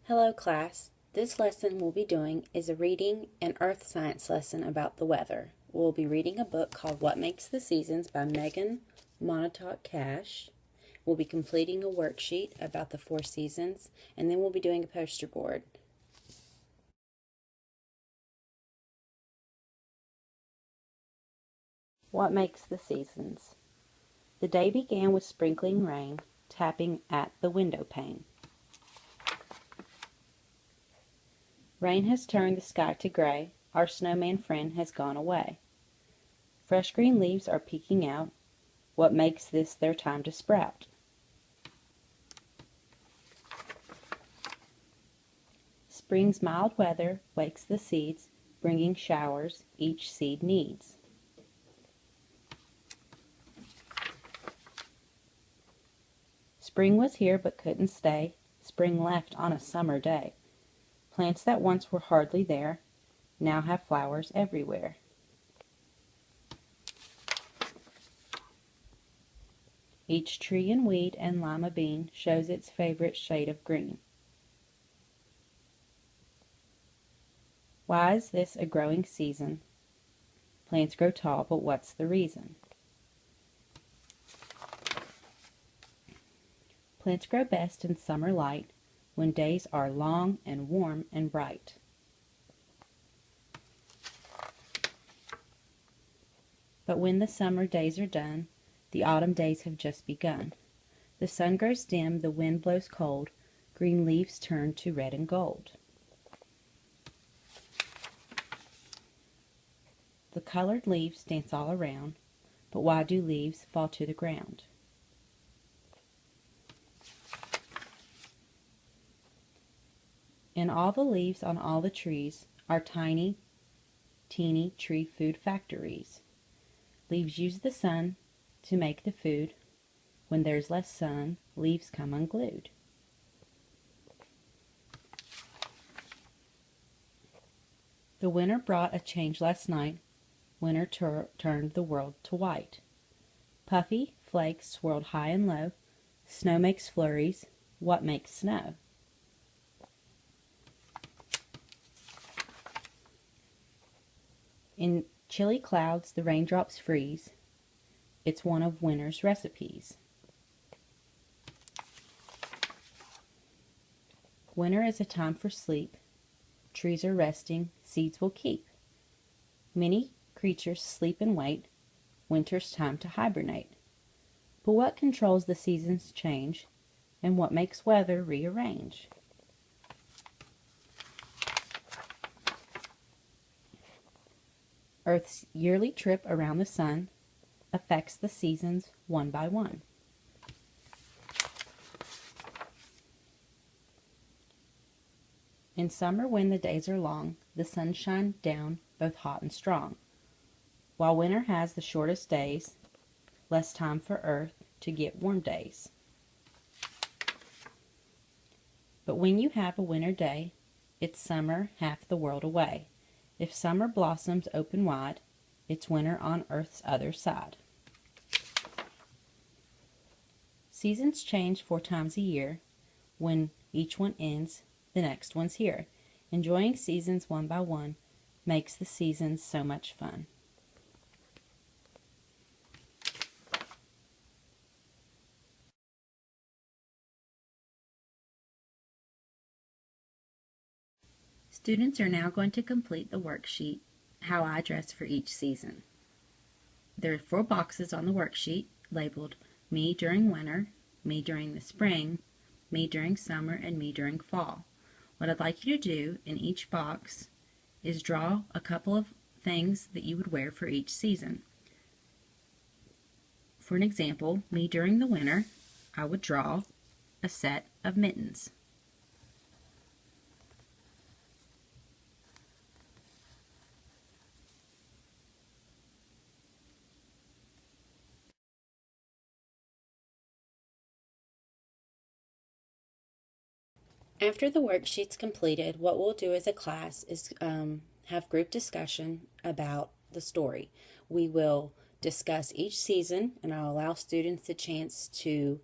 Hello class. This lesson we'll be doing is a reading and earth science lesson about the weather. We'll be reading a book called What Makes the Seasons by Megan Montauk Cash. We'll be completing a worksheet about the 4 seasons, and then we'll be doing a poster board. What makes the seasons? The day began with sprinkling rain, tapping at the window pane. Rain has turned the sky to gray, our snowman friend has gone away. Fresh green leaves are peeking out, what makes this their time to sprout? Spring's mild weather wakes the seeds, bringing showers each seed needs. Spring was here but couldn't stay, spring left on a summer day. Plants that once were hardly there now have flowers everywhere. Each tree and weed and lima bean shows its favorite shade of green. Why is this a growing season? Plants grow tall, but what's the reason? Plants grow best in summer light, when days are long and warm and bright. But when the summer days are done, the autumn days have just begun. The sun grows dim, the wind blows cold, green leaves turn to red and gold. The colored leaves dance all around, but why do leaves fall to the ground? And all the leaves on all the trees are tiny, teeny tree food factories. Leaves use the sun to make the food. When there's less sun, leaves come unglued. The winter brought a change last night. Winter turned the world to white. Puffy flakes swirled high and low. Snow makes flurries. What makes snow? In chilly clouds, the raindrops freeze. It's one of winter's recipes. Winter is a time for sleep. Trees are resting, seeds will keep. Many creatures sleep and wait. Winter's time to hibernate. But what controls the seasons' change, and what makes weather rearrange? Earth's yearly trip around the sun affects the seasons one by one. In summer, when the days are long, the sun shines down both hot and strong, while winter has the shortest days, less time for Earth to get warm days. But when you have a winter day, it's summer half the world away. If summer blossoms open wide, it's winter on Earth's other side. Seasons change 4 times a year. When each one ends, the next one's here. Enjoying seasons one by one makes the seasons so much fun. Students are now going to complete the worksheet, How I Dress for Each Season. There are 4 boxes on the worksheet labeled Me During Winter, Me During the Spring, Me During Summer, and Me During Fall. What I'd like you to do in each box is draw a couple of things that you would wear for each season. For an example, me during the winter, I would draw a set of mittens. After the worksheet's completed, what we'll do as a class is have group discussion about the story. We will discuss each season, and I'll allow students the chance to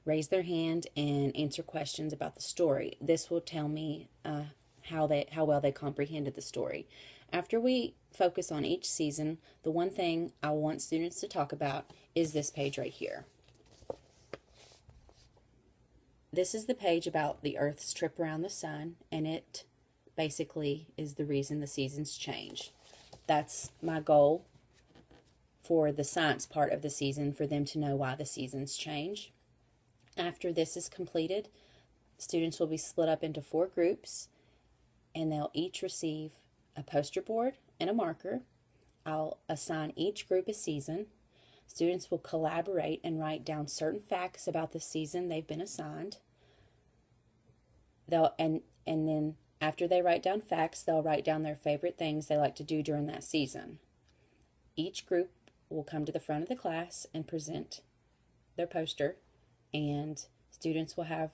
raise their hand and answer questions about the story. This will tell me how well they comprehended the story. After we focus on each season, the one thing I want students to talk about is this page right here. This is the page about the Earth's trip around the sun, and it basically is the reason the seasons change. That's my goal for the science part of the season, for them to know why the seasons change. After this is completed, students will be split up into 4 groups, and they'll each receive a poster board and a marker. I'll assign each group a season. Students will collaborate and write down certain facts about the season they've been assigned. And then after they write down facts, they'll write down their favorite things they like to do during that season. Each group will come to the front of the class and present their poster, and students will have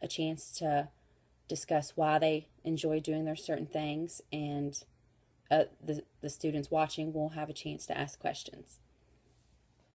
a chance to discuss why they enjoy doing their certain things, and the students watching will have a chance to ask questions.